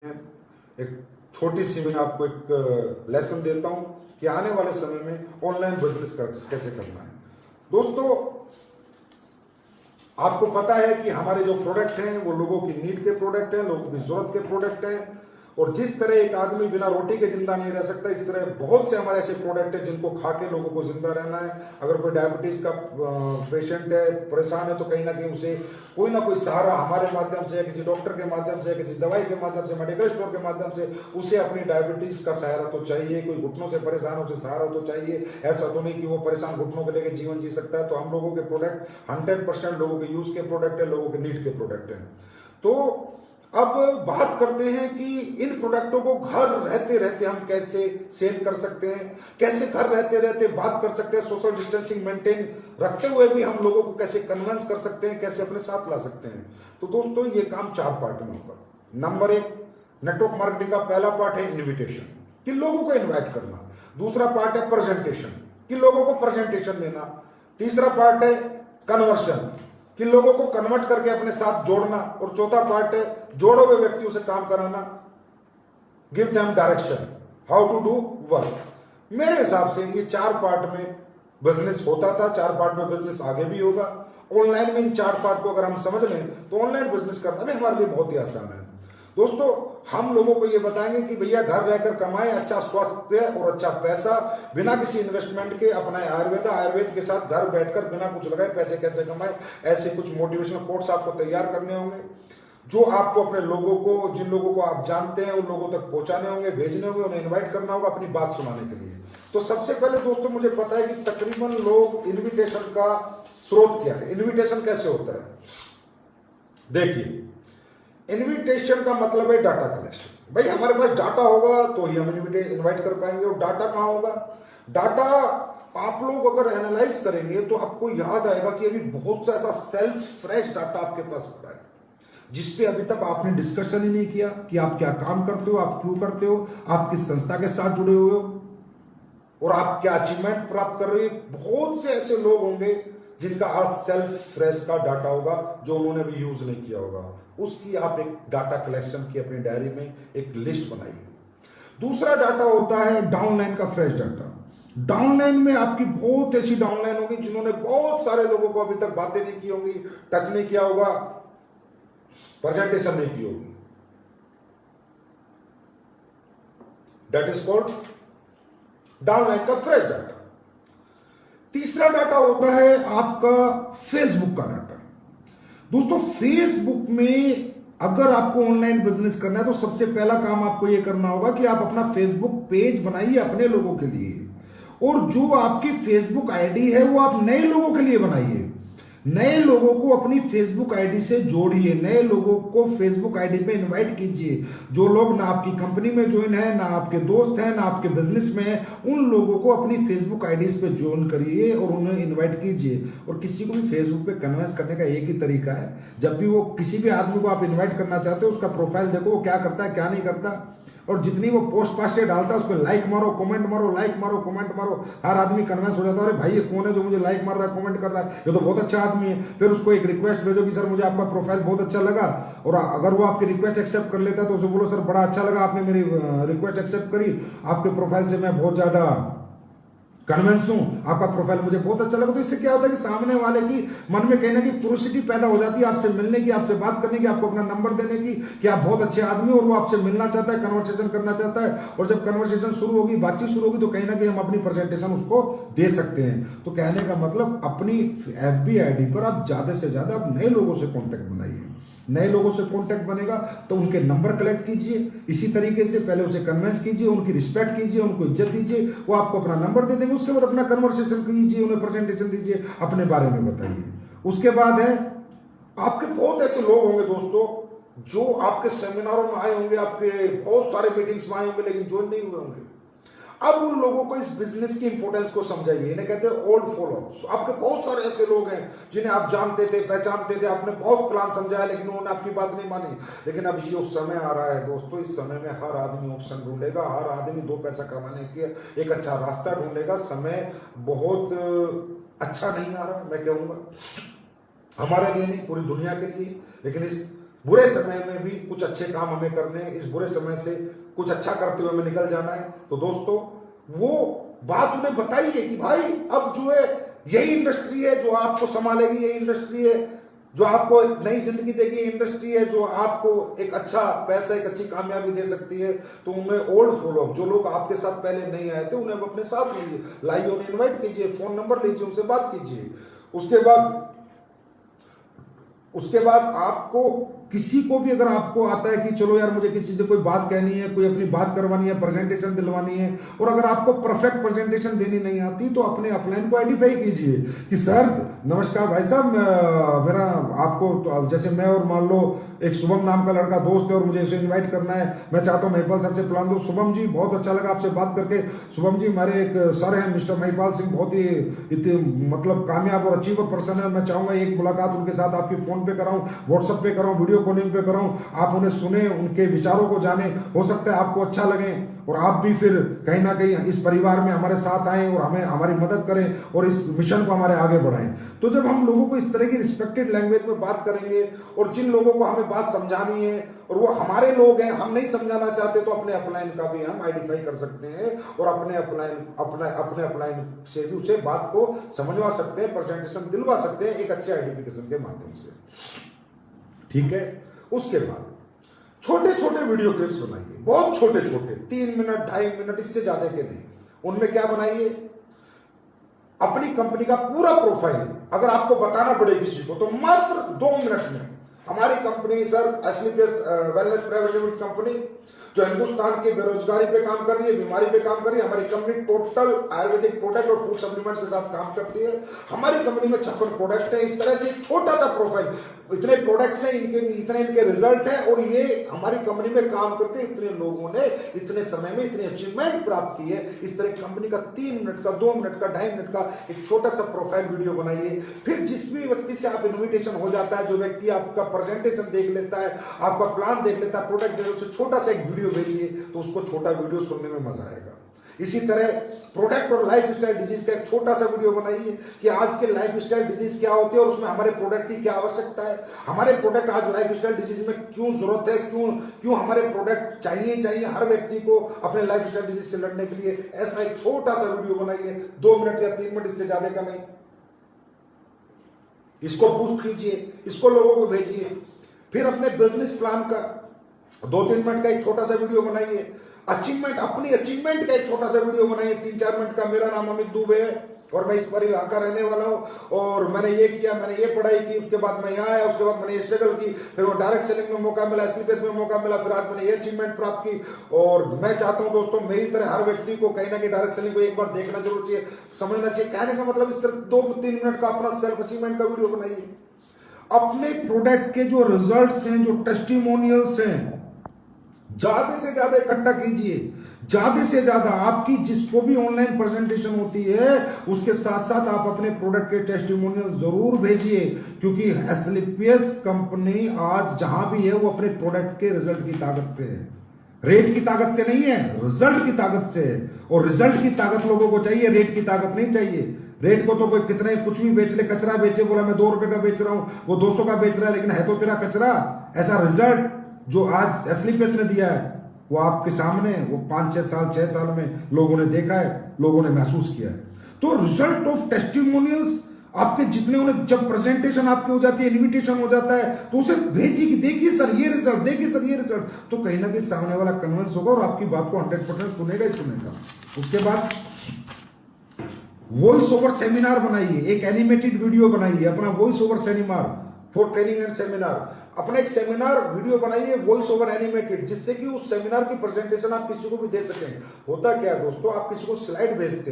एक छोटी सी मैं आपको एक लेसन देता हूं कि आने वाले समय में ऑनलाइन बिजनेस कैसे करना है। दोस्तों, आपको पता है कि हमारे जो प्रोडक्ट हैं वो लोगों की नीड के प्रोडक्ट हैं, लोगों की जरूरत के प्रोडक्ट हैं। और जिस तरह एक आदमी बिना रोटी के जिंदा नहीं रह सकता, इस तरह बहुत से हमारे ऐसे प्रोडक्ट हैं जिनको खा के लोगों को जिंदा रहना है। अगर कोई डायबिटीज का पेशेंट है, परेशान है, तो कहीं ना कहीं उसे कोई ना कोई सहारा हमारे माध्यम से या किसी डॉक्टर के माध्यम से या किसी दवाई के माध्यम से, मेडिकल स्टोर के माध्यम से उसे अपनी डायबिटीज का सहारा तो चाहिए। कोई घुटनों से परेशान हो, उसे सहारा तो चाहिए। ऐसा तो नहीं कि वो परेशान घुटनों को लेकर जीवन जी सकता है। तो हम लोगों के प्रोडक्ट 100% लोगों के यूज के प्रोडक्ट है, लोगों के नीड के प्रोडक्ट है। तो अब बात करते हैं कि इन प्रोडक्टों को घर रहते रहते हम कैसे सेल कर सकते हैं, कैसे घर रहते रहते बात कर सकते हैं, सोशल डिस्टेंसिंग मेंटेन रखते हुए भी हम लोगों को कैसे कन्विंस कर सकते हैं, कैसे अपने साथ ला सकते हैं। तो दोस्तों, ये काम 4 पार्ट में होगा। नंबर 1, नेटवर्क मार्केटिंग का पहला पार्ट है इन्विटेशन, कि लोगों को इन्वाइट करना। दूसरा पार्ट है प्रेजेंटेशन, कि लोगों को प्रेजेंटेशन देना। तीसरा पार्ट है कन्वर्शन, कि लोगों को कन्वर्ट करके अपने साथ जोड़ना। और चौथा पार्ट है जोड़े हुए व्यक्तियों से काम कराना, give them direction, how to do work. मेरे हिसाब से ये 4 पार्ट में बिजनेस होता था, 4 पार्ट में बिजनेस आगे भी होगा। ऑनलाइन में इन 4 पार्ट को अगर हम समझ लें तो ऑनलाइन बिजनेस करना भी हमारे लिए बहुत ही आसान है। दोस्तों, हम लोगों को ये बताएंगे कि भैया घर रहकर कमाएं, अच्छा स्वास्थ्य और अच्छा पैसा बिना किसी इन्वेस्टमेंट के अपनाएं आयुर्वेद के साथ घर बैठकर बिना कुछ लगाए पैसे कैसे कमाएं। ऐसे कुछ मोटिवेशनल कोट्स आपको तैयार करने होंगे जो आपको अपने लोगों को, जिन लोगों को आप जानते हैं उन लोगों तक पहुंचाने होंगे, भेजने होंगे, उन्हें इन्वाइट करना होगा अपनी बात सुनाने के लिए। तो सबसे पहले दोस्तों, मुझे पता है कि तकरीबन लोग इन्विटेशन का स्रोत क्या है, इन्विटेशन कैसे होता है। देखिए, इन्विटेशन का मतलब है डाटा कलेक्शन। भाई हमारे पास डाटा होगा तो ही हम इन्वाइट कर पाएंगे। और डाटा कहाँ होगा? डाटा आप लोग अगर एनालाइज करेंगे तो आपको याद आएगा कि अभी बहुत सा ऐसा सेल्फ फ्रेश डाटा आपके पास पड़ा है जिसपे अभी तक आपने डिस्कशन ही नहीं किया कि आप क्या काम करते हो, आप क्यों करते हो, आप किस संस्था के साथ जुड़े हुए हो और आप क्या अचीवमेंट प्राप्त कर रहे हो। बहुत से ऐसे लोग होंगे जिनका आज सेल्फ फ्रेश का डाटा होगा जो उन्होंने भी यूज नहीं किया होगा। उसकी आप एक डाटा कलेक्शन की अपनी डायरी में एक लिस्ट बनाइए। दूसरा डाटा होता है डाउनलाइन का फ्रेश डाटा। डाउनलाइन में आपकी बहुत ऐसी डाउनलाइन होगी जिन्होंने बहुत सारे लोगों को अभी तक बातें नहीं की होंगी, टच नहीं किया होगा, प्रेजेंटेशन नहीं की होगी। दैट इज कॉल्ड डाउनलाइन का फ्रेश डाटा। तीसरा डाटा होता है आपका फेसबुक का डाटा। दोस्तों, फेसबुक में अगर आपको ऑनलाइन बिजनेस करना है तो सबसे पहला काम आपको यह करना होगा कि आप अपना फेसबुक पेज बनाइए अपने लोगों के लिए। और जो आपकी फेसबुक आईडी है वो आप नए लोगों के लिए बनाइए। नए लोगों को अपनी फेसबुक आईडी से जोड़िए, नए लोगों को फेसबुक आईडी पे इनवाइट कीजिए। जो लोग ना आपकी कंपनी में ज्वाइन है, ना आपके दोस्त हैं, ना आपके बिजनेस में है, उन लोगों को अपनी फेसबुक आईडीज पे ज्वाइन करिए और उन्हें इनवाइट कीजिए। और किसी को भी फेसबुक पे कन्विंस करने का एक ही तरीका है, जब भी वो किसी भी आदमी को आप इन्वाइट करना चाहते हो उसका प्रोफाइल देखो, वो क्या करता है क्या नहीं करता, और जितनी वो पोस्ट पास्टें डालता है उस पर लाइक मारो, कमेंट मारो, लाइक मारो, कमेंट मारो। हर आदमी कन्विंस हो जाता है, अरे भाई ये कौन है जो मुझे लाइक मार रहा है, कमेंट कर रहा है, ये तो बहुत अच्छा आदमी है। फिर उसको एक रिक्वेस्ट भेजो कि सर मुझे आपका प्रोफाइल बहुत अच्छा लगा, और अगर वो आपकी रिक्वेस्ट एक्सेप्ट कर लेता है तो उसे बोलो सर बड़ा अच्छा लगा, आपने मेरी रिक्वेस्ट एक्सेप्ट करी, आपके प्रोफाइल से मैं बहुत ज्यादा कन्विंस हूं, आपका प्रोफाइल मुझे बहुत अच्छा लगा। तो इससे क्या होता है कि सामने वाले की मन में कहीं ना कहीं क्यूरियोसिटी पैदा हो जाती है आपसे मिलने की, आपसे बात करने की, आपको अपना नंबर देने की, कि आप बहुत अच्छे आदमी हो और वो आपसे मिलना चाहता है, कन्वर्सेशन करना चाहता है। और जब कन्वर्सेशन शुरू होगी, बातचीत शुरू होगी, तो कहीं ना कहीं हम अपनी प्रेजेंटेशन उसको दे सकते हैं। तो कहने का मतलब अपनी एफबी आईडी पर आप ज्यादा से ज्यादा आप नए लोगों से कॉन्टेक्ट बनाइए। नए लोगों से कांटेक्ट बनेगा तो उनके नंबर कलेक्ट कीजिए। इसी तरीके से पहले उसे कन्विंस कीजिए, उनकी रिस्पेक्ट कीजिए, उनको इज्जत दीजिए, वो आपको अपना नंबर दे देंगे। उसके बाद अपना कन्वर्सेशन कीजिए, उन्हें प्रेजेंटेशन दीजिए, अपने बारे में बताइए। उसके बाद है आपके बहुत ऐसे लोग होंगे दोस्तों जो आपके सेमिनारों में आए होंगे, आपके बहुत सारे मीटिंग्स में आए होंगे लेकिन ज्वाइन नहीं हुए होंगे। अब उन लोगों को इस बिजनेस की इंपॉर्टेंस को समझाइए। इन्हें कहते हैं ओल्ड फॉलोअर्स। आपके बहुत सारे ऐसे लोग हैं जिन्हें आप जानते थे, पहचानते थे, आपने बहुत प्लान समझाया लेकिन उन्होंने आपकी बात नहीं मानी। लेकिन अब ये समय आ रहा है दोस्तों, इस समय में हर आदमी ऑप्शन ढूंढेगा, हर आदमी 2 पैसा कमाने के एक अच्छा रास्ता ढूंढेगा। समय बहुत अच्छा नहीं आ रहा, मैं कहूँगा हमारे लिए नहीं, पूरी दुनिया के लिए। लेकिन इस बुरे समय में भी कुछ अच्छे काम हमें करने हैं, इस बुरे समय से कुछ अच्छा करते हुए हमें निकल जाना है। तो दोस्तों वो बात उन्हें बताइए कि भाई अब जो है यही इंडस्ट्री है जो आपको संभालेगी, यही इंडस्ट्री है जो आपको एक नई जिंदगी देगी, इंडस्ट्री है जो आपको एक अच्छा पैसा, एक अच्छी कामयाबी दे सकती है। तो उन्हें ओल्ड फॉलो, जो लोग आपके साथ पहले नहीं आए थे उन्हें अब अपने साथ लीजिए, लाइए, उन्हें इन्वाइट कीजिए, फोन नंबर लीजिए, उनसे बात कीजिए। उसके बाद आपको किसी को भी अगर आपको आता है कि चलो यार मुझे किसी से कोई बात कहनी है, कोई अपनी बात करवानी है, प्रेजेंटेशन दिलवानी है, और अगर आपको परफेक्ट प्रेजेंटेशन देनी नहीं आती तो अपने अपलाइन को आइडेंटिफाई कीजिए कि सर नमस्कार भाई साहब, मेरा आपको तो जैसे मैं और मान लो एक शुभम नाम का लड़का दोस्त है और मुझे इसे इन्वाइट करना है, मैं चाहता हूँ महिपाल सर से प्लान दो। शुभम जी बहुत अच्छा लगा आपसे बात करके। शुभम जी हमारे एक सर हैं मिस्टर महिपाल सिंह, बहुत ही मतलब कामयाब और अचीवर पर्सन है, मैं चाहूंगा एक मुलाकात उनके साथ आपकी फोन पे कराऊं, व्हाट्सएप पे कराऊं, वीडियो कॉलिंग पे कराऊं, आप उन्हें सुने, उनके विचारों को जाने, हो सकता है आपको अच्छा लगे और आप भी फिर कहीं ना कहीं इस परिवार में हमारे साथ आएं और हमें हमारी मदद करें और इस मिशन को हमारे आगे बढ़ाएं। तो जब हम लोगों को इस तरह की रिस्पेक्टेड लैंग्वेज में बात करेंगे और जिन लोगों को हमें बात समझानी है और वो हमारे लोग हैं, हम नहीं समझाना चाहते, तो अपने अपलाइन का भी हम आइडेंटिफाई कर सकते हैं और अपने अपलाइन से भी उसे बात को समझवा सकते हैं, प्रेजेंटेशन दिलवा सकते हैं एक अच्छे आइडेंटिफिकेशन के माध्यम से। ठीक है। उसके बाद छोटे छोटे वीडियो क्लिप्स बनाइए, बहुत छोटे छोटे, 3 मिनट 2.5 मिनट, इससे ज्यादा के नहीं। उनमें क्या बनाइए, अपनी कंपनी का पूरा प्रोफाइल अगर आपको बताना पड़े किसी को तो मात्र 2 मिनट में। हमारी कंपनी सर एसलीपीएस वेलनेस प्राइवेट लिमिटेड कंपनी जो हिंदुस्तान की बेरोजगारी पे काम कर रही है, बीमारी पे काम कर रही है। हमारी कंपनी टोटल आयुर्वेदिक प्रोडक्ट और फूड सप्लीमेंट्स के साथ काम करती है। हमारी कंपनी में 56 प्रोडक्ट है। इस तरह से एक छोटा सा प्रोफाइल, इतने प्रोडक्ट्स हैं, इनके रिजल्ट हैं और ये हमारी कंपनी में काम करके इतने लोगों ने इतने समय में इतनी अचीवमेंट प्राप्त की है। इस तरह कंपनी का 3 मिनट का, 2 मिनट का, 2.5 मिनट का एक छोटा सा प्रोफाइल वीडियो बनाइए। फिर जिस भी व्यक्ति से आप इन्विटेशन हो जाता है, जो व्यक्ति आपका प्रेजेंटेशन देख लेता है, आपका प्लान देख लेता है, प्रोडक्ट देख लेता है, छोटा सा एक वीडियो भेजिए तो उसको छोटा वीडियो सुनने में मजा आएगा। इसी तरह प्रोडक्ट और लाइफ स्टाइल डिजीज का एक छोटा सा वीडियो बनाइए कि आज के लाइफ स्टाइल डिजीज क्या होती है और उसमें हमारे प्रोडक्ट की क्या आवश्यकता है, हमारे प्रोडक्ट आज लाइफ स्टाइल डिजीज में क्यों जरूरत है, क्यों हमारे प्रोडक्ट चाहिए हर व्यक्ति को अपने लाइफ स्टाइल डिजीज से लड़ने के लिए। ऐसा एक छोटा सा वीडियो बनाइए, 2 मिनट या 3 मिनट, इससे ज्यादा का नहीं। इसको पूछ कीजिए, इसको लोगों को भेजिए। फिर अपने बिजनेस प्लान का 2-3 मिनट का एक छोटा सा वीडियो बनाइए। अचीवमेंट, अपनी अचीवमेंट का एक छोटा सा वीडियो बनाइए 3-4 मिनट का। मेरा नाम अमित दुबे है और मैं इस परिवार का रहने वाला हूं और मैंने ये किया, मैंने ये पढ़ाई की, उसके बाद मैं यहाँ आया, उसके बाद मैंने स्ट्रगल की, फिर वो डायरेक्ट सेलिंग में मौका मिला, एसलीपीएस में मौका मिला, फिर आज मैंने ये अचीवमेंट प्राप्त की। और मैं चाहता हूं दोस्तों मेरी तरह हर व्यक्ति को कहीं ना कहीं डायरेक्ट सेलिंग को एक बार देखना जरूर चाहिए, समझना चाहिए। कहने का मतलब इस तरह 2-3 मिनट का अपना सेल्फ अचीवमेंट का वीडियो बनाइए। अपने प्रोडक्ट के जो रिजल्ट्स हैं, जो टेस्टिमोनियल्स हैं, ज्यादा से ज्यादा इकट्ठा कीजिए, ज्यादा से ज्यादा। आपकी जिसको भी ऑनलाइन प्रेजेंटेशन होती है उसके साथ साथ आप अपने प्रोडक्ट के टेस्टिमोनियल जरूर भेजिए, क्योंकि एसलीपीएस कंपनी आज जहां भी है वो अपने प्रोडक्ट के रिजल्ट की ताकत से है, रेट की ताकत से नहीं है, रिजल्ट की ताकत से है। और रिजल्ट की ताकत लोगों को चाहिए, रेट की ताकत नहीं चाहिए। रेट को तो कोई कितने कुछ भी बेच ले, कचरा बेचे, बोला मैं 2 रुपए का बेच रहा हूं, वो 200 का बेच रहा है, लेकिन है तो तेरा कचरा। ऐसा रिजल्ट जो आज एसलीपीएस ने दिया है वो आपके सामने, वो 5-6 साल 6 साल में लोगों ने देखा है, लोगों ने महसूस किया है। तो रिजल्ट ऑफ टेस्टिमोनियल्स आपके जितने उन्हें, जब प्रेजेंटेशन आपकी हो जाती है, इनविटेशन हो जाता है, तो उसे भेजिए कि देखिए सर ये रिजल्ट, देखिए सर ये रिजल्ट। तो कहीं ना कहीं सामने वाला कन्विंस होगा और आपकी बात को 100% सुनेगा ही सुनेगा। उसके बाद वॉइस ओवर सेमिनार बनाइए, एक एनिमेटेड वीडियो बनाइए, अपना voice over seminar for training and seminar. अपना एक सेमिनार वीडियो बनाइए वॉइस ओवर एनिमेटेड, जिससे कि उस सेमिनार की प्रेजेंटेशन आप किसी को भी दे सकें। होता क्या है दोस्तों, आप किसी को स्लाइड भेजते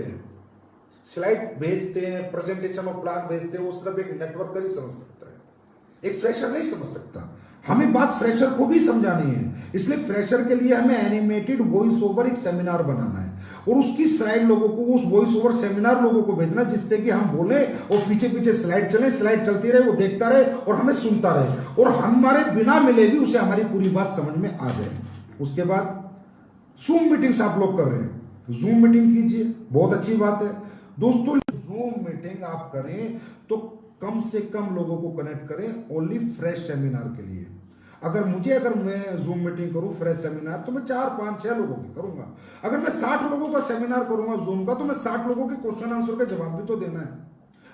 हैं, प्रेजेंटेशन और प्लान भेजते हैं, वो सिर्फ एक नेटवर्कर ही समझ सकता है, एक फ्रेशर नहीं समझ सकता। हमें बात फ्रेशर को भी समझानी है, इसलिए फ्रेशर के लिए हमें एनिमेटेड वॉइस ओवर एक सेमिनार बनाना है और उसकी स्लाइड लोगों को, उस वॉइस ओवर सेमिनार लोगों को भेजना, जिससे कि हम बोले और पीछे पीछे स्लाइड चले, स्लाइड चलती रहे, वो देखता रहे और हमें सुनता रहे और हमारे बिना मिले भी उसे हमारी पूरी बात समझ में आ जाए। उसके बाद जूम मीटिंग्स आप लोग कर रहे हैं तो जूम मीटिंग कीजिए, बहुत अच्छी बात है दोस्तों। जूम मीटिंग आप करें तो कम से कम लोगों को कनेक्ट करें, ओनली फ्रेश सेमिनार के लिए। अगर मैं जूम मीटिंग करूं फ्रेश सेमिनार तो मैं 4 5 6 लोगों की करूंगा। अगर मैं 60 लोगों का सेमिनार करूंगा जूम का तो मैं 60 लोगों के क्वेश्चन आंसर का जवाब भी तो देना है,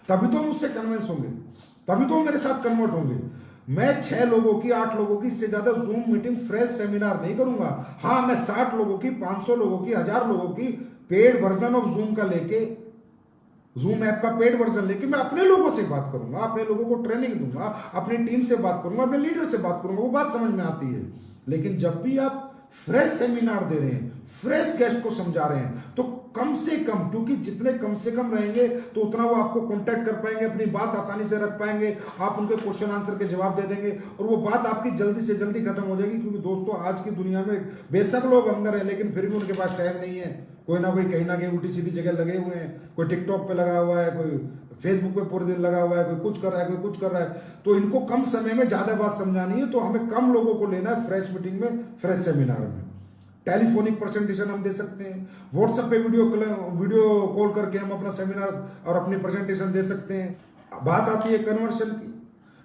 तभी तो मुझसे कन्विंस होंगे, तभी तो मेरे साथ कन्वर्ट होंगे। मैं 6 लोगों की 8 लोगों की इससे ज्यादा जूम मीटिंग फ्रेश सेमिनार नहीं करूंगा। हाँ, मैं 60 लोगों की 500 लोगों की 1000 लोगों की पेड वर्जन ऑफ जूम का लेके, जूम ऐप का पेड वर्जन लेके मैं अपने लोगों से बात करूंगा, अपने लोगों को ट्रेनिंग दूंगा, अपनी टीम से बात करूंगा, अपने लीडर से बात करूंगा, वो बात समझ में आती है। लेकिन जब भी आप फ्रेश सेमिनार दे रहे हैं, फ्रेश गेस्ट को समझा रहे हैं, तो कम से कम, क्योंकि जितने कम से कम रहेंगे तो उतना वो आपको कांटेक्ट कर पाएंगे, अपनी बात आसानी से रख पाएंगे, आप उनके क्वेश्चन आंसर के जवाब दे देंगे और वो बात आपकी जल्दी से जल्दी खत्म हो जाएगी। क्योंकि दोस्तों आज की दुनिया में बेशक लोग अंदर हैं लेकिन फिर भी उनके पास टाइम नहीं है। कोई ना कोई कहीं ना कहीं उल्टी सीधी जगह लगे हुए हैं, कोई टिकटॉक पे लगा हुआ है, कोई फेसबुक पे पूरे दिन लगा हुआ है, कोई कुछ कर रहा है, कोई कुछ कर रहा है। तो इनको कम समय में ज्यादा बात समझानी है, तो हमें कम लोगों को लेना है फ्रेश मीटिंग में, फ्रेश सेमिनार में। टेलीफोनिक प्रेजेंटेशन हम दे सकते हैं, व्हाट्सएप पे वीडियो कॉल करके हम अपना सेमिनार और अपनी प्रेजेंटेशन दे सकते हैं। बात आती है कन्वर्शन की,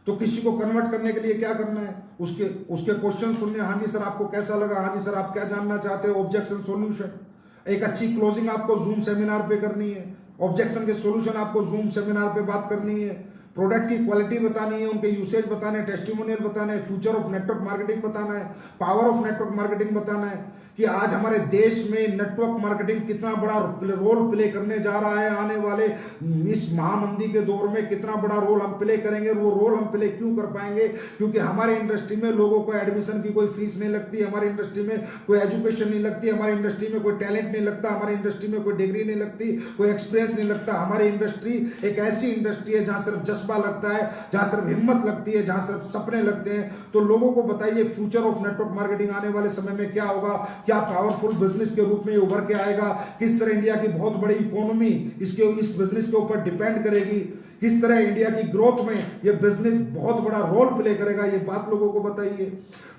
तो किसी को कन्वर्ट करने के लिए क्या करना है, उसके क्वेश्चन सुनने, हाँ जी सर आपको कैसा लगा, हाँ जी सर आप क्या जानना चाहते हो, ऑब्जेक्शन सॉल्यूशन। एक अच्छी क्लोजिंग आपको जूम सेमिनार पे करनी है, ऑब्जेक्शन के सॉल्यूशन आपको जूम सेमिनार पे बात करनी है, प्रोडक्ट की क्वालिटी बतानी है, उनके यूसेज बताने, टेस्टिमोनियल बताना है, फ्यूचर ऑफ नेटवर्क मार्केटिंग बताना है, पावर ऑफ नेटवर्क मार्केटिंग बताना है कि आज हमारे देश में नेटवर्क मार्केटिंग कितना बड़ा रोल प्ले करने जा रहा है, आने वाले इस महामंदी के दौर में कितना बड़ा रोल हम प्ले करेंगे। वो रोल हम प्ले क्यों कर पाएंगे, क्योंकि हमारी इंडस्ट्री में लोगों को एडमिशन की कोई फीस नहीं लगती, हमारी इंडस्ट्री में कोई एजुकेशन नहीं लगती, हमारी इंडस्ट्री में कोई टैलेंट नहीं लगता, हमारी इंडस्ट्री में कोई डिग्री नहीं लगती, कोई एक्सपीरियंस नहीं लगता। हमारी इंडस्ट्री एक ऐसी इंडस्ट्री है जहां सिर्फ जज्बा लगता है, जहां सिर्फ हिम्मत लगती है, जहां सिर्फ सपने लगते हैं। तो लोगों को बताइए फ्यूचर ऑफ नेटवर्क मार्केटिंग आने वाले समय में क्या होगा, क्या पावरफुल बिजनेस के रूप में उभर के आएगा, किस तरह इंडिया की बहुत बड़ी इकोनॉमी इस बिजनेस के ऊपर डिपेंड करेगी, किस तरह इंडिया की ग्रोथ में ये बिजनेस बहुत बड़ा रोल प्ले करेगा। ये बात लोगों को बताइए,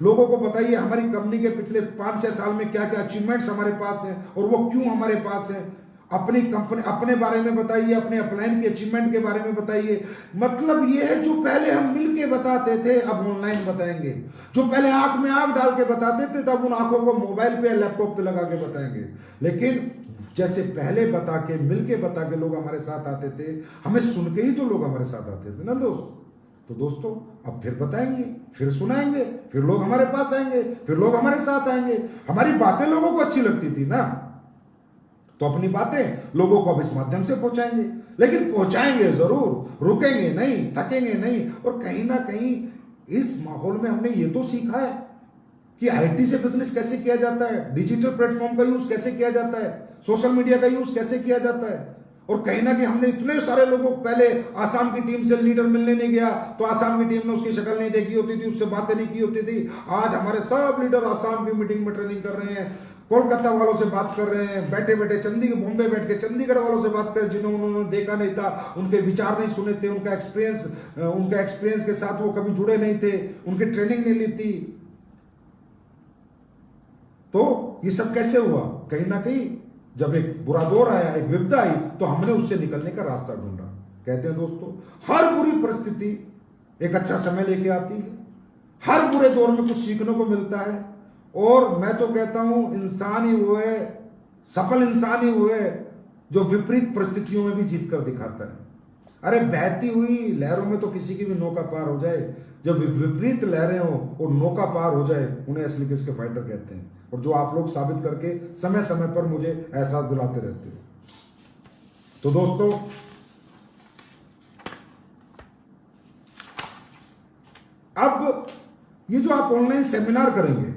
लोगों को बताइए हमारी कंपनी के पिछले 5-6 साल में क्या क्या अचीवमेंट्स हमारे पास हैं और वो क्यों हमारे पास है। अपनी कंपनी, अपने बारे में बताइए, अपने अपलाइन के अचीवमेंट के बारे में बताइए। मतलब ये है जो पहले हम मिल के बताते थे अब ऑनलाइन बताएंगे, जो पहले आंख में आंख डाल के बताते थे तब उन आंखों को मोबाइल पे लैपटॉप पे लगा के बताएंगे। लेकिन जैसे पहले बता के, मिल के बता के लोग हमारे साथ आते थे, हमें सुन के ही तो लोग हमारे साथ आते थे ना दोस्त। तो दोस्तों अब फिर बताएंगे, फिर सुनाएंगे, फिर लोग हमारे पास आएंगे, फिर लोग हमारे साथ आएंगे। हमारी बातें लोगों को अच्छी लगती थी ना, तो अपनी बातें लोगों को अब इस माध्यम से पहुंचाएंगे। लेकिन पहुंचाएंगे जरूर, रुकेंगे नहीं, थकेंगे नहीं। और कहीं ना कहीं इस माहौल में हमने ये तो सीखा है कि आईटी से बिजनेस कैसे किया जाता है, डिजिटल प्लेटफॉर्म का यूज कैसे किया जाता है, सोशल मीडिया का यूज कैसे किया जाता है। और कहीं ना कहीं हमने इतने सारे लोगों, पहले आसाम की टीम से लीडर मिलने नहीं गया तो आसाम की टीम ने उसकी शक्ल नहीं देखी होती थी, उससे बातें नहीं की होती थी। आज हमारे सब लीडर आसाम की मीटिंग में ट्रेनिंग कर रहे हैं, कोलकाता वालों से बात कर रहे हैं, बैठे बैठे बॉम्बे बैठ के चंडीगढ़ वालों से बात कर, जिन्होंने उन्होंने देखा नहीं था, उनके विचार नहीं सुने थे, उनका एक्सपीरियंस के साथ वो कभी जुड़े नहीं थे, उनकी ट्रेनिंग नहीं ली थी। तो ये सब कैसे हुआ? कहीं ना कहीं जब एक बुरा दौर आया, एक विपदा आई, तो हमने उससे निकलने का रास्ता ढूंढा। कहते हैं दोस्तों हर बुरी परिस्थिति एक अच्छा समय लेके आती है, हर बुरे दौर में कुछ सीखने को मिलता है। और मैं तो कहता हूं इंसान ही वो है, सफल इंसान ही वो है जो विपरीत परिस्थितियों में भी जीत कर दिखाता है। अरे बहती हुई लहरों में तो किसी की भी नौका पार हो जाए, जब विपरीत लहरें हो और नौका पार हो जाए, उन्हें असली के फाइटर कहते हैं। और जो आप लोग साबित करके समय समय पर मुझे एहसास दिलाते रहते हो। तो दोस्तों अब ये जो आप ऑनलाइन सेमिनार करेंगे,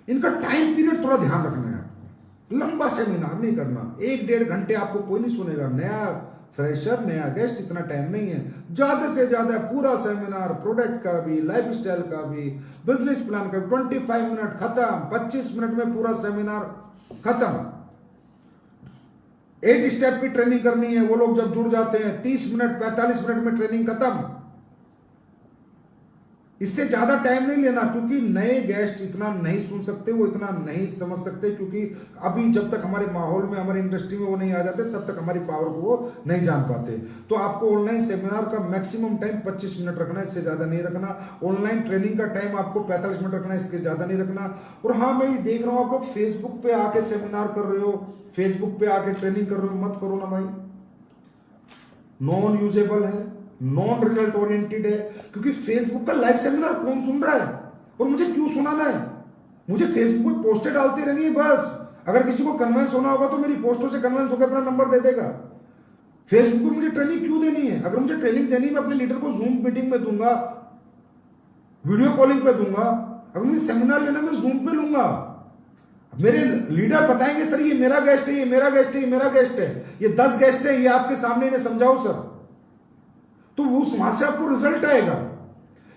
इनका टाइम पीरियड थोड़ा ध्यान रखना है आपको। लंबा सेमिनार नहीं करना, 1-1.5 घंटे आपको कोई नहीं सुनेगा। नया फ्रेशर, नया गेस्ट, इतना टाइम नहीं है। ज्यादा से ज्यादा पूरा सेमिनार, प्रोडक्ट का भी, लाइफस्टाइल का भी, बिजनेस प्लान का 25 मिनट खत्म, 25 मिनट में पूरा सेमिनार खत्म। 8 स्टेप की ट्रेनिंग करनी है, वो लोग जब जुड़ जाते हैं 30 मिनट 45 मिनट में ट्रेनिंग खत्म। इससे ज्यादा टाइम नहीं लेना, क्योंकि नए गेस्ट इतना नहीं सुन सकते, वो इतना नहीं समझ सकते, क्योंकि अभी जब तक हमारे माहौल में, हमारी इंडस्ट्री में वो नहीं आ जाते, तब तक हमारी पावर को वो नहीं जान पाते। तो आपको ऑनलाइन सेमिनार का मैक्सिमम टाइम 25 मिनट रखना है, इससे ज्यादा नहीं रखना। ऑनलाइन ट्रेनिंग का टाइम आपको 45 मिनट रखना है, इसके ज्यादा नहीं रखना। और हाँ, मैं ये देख रहा हूँ आप लोग फेसबुक पे आके सेमिनार कर रहे हो, फेसबुक पे आके ट्रेनिंग कर रहे हो, मत करो ना भाई। नॉन यूजेबल है, नॉन रिजल्ट ओरिएंटेड है, क्योंकि फेसबुक का लाइव सेमिनार कौन सुन रहा है और मुझे क्यों सुनाना है? मुझे फेसबुक पे पोस्टें डालती रहनी है बस। अगर किसी को कन्वेंस होना होगा तो मेरी पोस्टों से कन्वेंस होकर अपना नंबर दे देगा। फेसबुक पे मुझे ट्रेनिंग क्यों देनी है? अगर मुझे ट्रेनिंग देनी है, मैं अपने लीडर को जूम मीटिंग में दूंगा, वीडियो कॉलिंग पे दूंगा। अगर मुझे सेमिनार लेना, मैं जूम पे लूंगा। मेरे लीडर बताएंगे सर ये मेरा गेस्ट है, ये मेरा गेस्ट है, ये मेरा गेस्ट है, ये 10 गेस्ट है, ये आपके सामने इन्हें समझाओ सर, तो उस वहां से आपको रिजल्ट आएगा।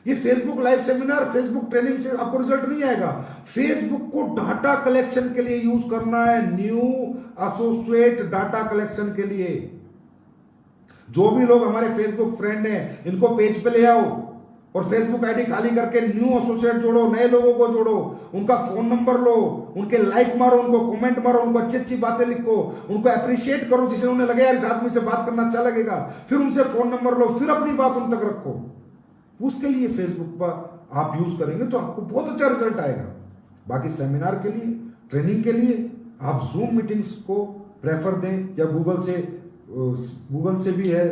ये Facebook live seminar, Facebook training से आपको रिजल्ट नहीं आएगा। फेसबुक को डाटा कलेक्शन के लिए यूज करना है, न्यू एसोसिएट डाटा कलेक्शन के लिए। जो भी लोग हमारे फेसबुक फ्रेंड हैं, इनको पेज पे ले आओ और फेसबुक आईडी खाली करके न्यू एसोसिएट जोड़ो, नए लोगों को जोड़ो, उनका फोन नंबर लो, उनके लाइक मारो, उनको कमेंट मारो, उनको अच्छी अच्छी बातें लिखो, उनको अप्रिशिएट करो, जिसे उन्हें लगे यार इस आदमी से बात करना अच्छा लगेगा। फिर उनसे फोन नंबर लो, फिर अपनी बात उन तक रखो। उसके लिए फेसबुक पर आप यूज करेंगे तो आपको बहुत अच्छा रिजल्ट आएगा। बाकी सेमिनार के लिए, ट्रेनिंग के लिए आप जूम मीटिंग्स को प्रेफर दें, या गूगल से भी है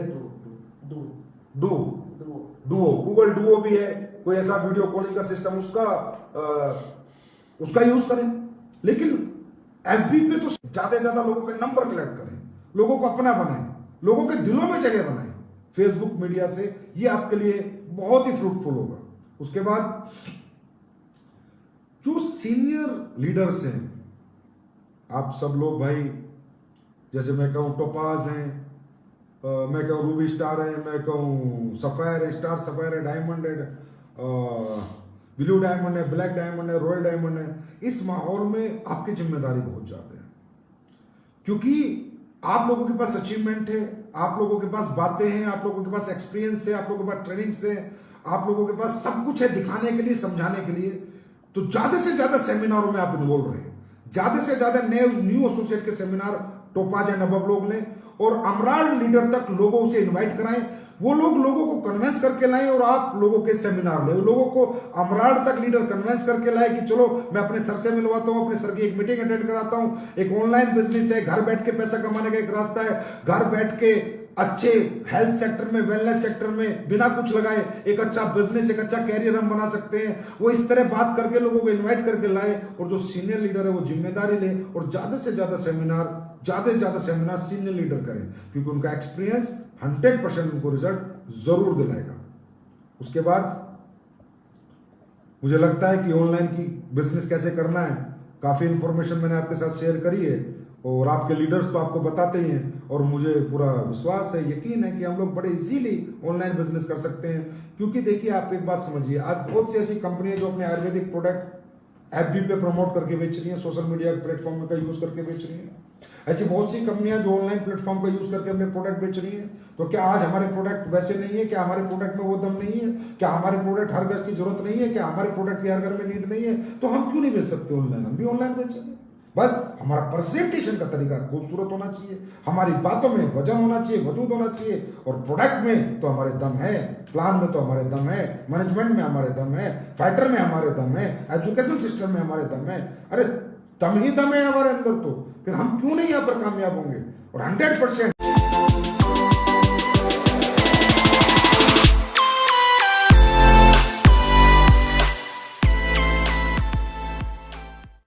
डुओ, गूगल डुओ भी है, कोई ऐसा वीडियो कॉलिंग का सिस्टम, उसका यूज करें। लेकिन एफबी पे तो ज्यादा से ज्यादा लोगों के नंबर कलेक्ट करें, लोगों को अपना बनाएं, लोगों के दिलों में जगह बनाएं फेसबुक मीडिया से। ये आपके लिए बहुत ही फ्रूटफुल होगा। उसके बाद जो सीनियर लीडर्स हैं, आप सब लोग भाई, जैसे मैं कहूं टोपाज हैं, मैं कहूँ रूबी स्टार है, मैं कहूँ सफायर है, स्टार सफायर है, डायमंड है, ब्लू डायमंड है, ब्लैक डायमंड है, रॉयल डायमंड है। इस माहौल में आपकी जिम्मेदारी बहुत ज्यादा है, क्योंकि आप लोगों के पास अचीवमेंट है, आप लोगों के पास बातें हैं, आप लोगों के पास एक्सपीरियंस है, आप लोगों के पास ट्रेनिंग्स है, आप लोगों के पास सब कुछ है दिखाने के लिए, समझाने के लिए। तो ज्यादा से ज्यादा सेमिनारों में आप इन्वॉल्व रहे, ज्यादा से ज्यादा न्यू एसोसिएट के सेमिनार टोपाज एंड अबव लोग लें, और अमराल लीडर तक लोगों से इनवाइट कराएं। वो लोग लोगों को कन्वेंस करके लाएं और आप लोगों के सेमिनार लें। लोगों को अमराल तक लीडर कन्वेंस करके लाए कि चलो मैं अपने सर से मिलवाता हूं, अपने सर की एक मीटिंग अटेंड कराता हूं। एक ऑनलाइन बिजनेस है, घर बैठ के पैसा कमाने का एक रास्ता है, घर बैठ के अच्छे हेल्थ सेक्टर में, वेलनेस सेक्टर में बिना कुछ लगाए एक अच्छा बिजनेस, एक अच्छा कैरियर हम बना सकते हैं। वो इस तरह बात करके लोगों को इन्वाइट करके लाए, और जो सीनियर लीडर है वो जिम्मेदारी ले और ज्यादा से ज्यादा सेमिनार सीनियर लीडर करें, क्योंकि उनका एक्सपीरियंस 100% उनको रिजल्ट जरूर दिलाएगा। उसके बाद मुझे लगता है कि ऑनलाइन की बिजनेस कैसे करना है, काफी इंफॉर्मेशन मैंने आपके साथ शेयर करी है, और आपके लीडर्स तो आपको बताते ही हैं, और मुझे पूरा विश्वास है, यकीन है कि हम लोग बड़े इजीली ऑनलाइन बिजनेस कर सकते हैं। क्योंकि देखिए, आप एक बात समझिए, आज बहुत सी ऐसी कंपनी है जो अपने आयुर्वेदिक प्रोडक्ट एफबी पे प्रमोट करके बेच रही है, सोशल मीडिया प्लेटफॉर्म का यूज करके बेच रही है। ऐसी बहुत सी कंपनियां जो ऑनलाइन प्लेटफॉर्म का यूज करके अपने प्रोडक्ट बेच रही हैं। तो क्या आज हमारे प्रोडक्ट वैसे नहीं है? क्या हमारे प्रोडक्ट में वो दम नहीं है? क्या हमारे प्रोडक्ट हर घर की जरूरत नहीं है? क्या हमारे प्रोडक्ट की हर घर में नीड नहीं है? तो हम क्यों नहीं बेच सकते ऑनलाइन? हम भी ऑनलाइन बेचेंगे। बस हमारा प्रेजेंटेशन का तरीका खूबसूरत होना चाहिए, हमारी बातों में वजन होना चाहिए, वजूद होना चाहिए, और प्रोडक्ट में तो हमारे दम है, प्लान में तो हमारे दम है, मैनेजमेंट में हमारे दम है, फाइटर में हमारे दम है, एजुकेशन सिस्टम में हमारे दम है। अरे दम ही दम है हमारे अंदर, तो फिर हम क्यों नहीं यहाँ पर कामयाब होंगे? और 100%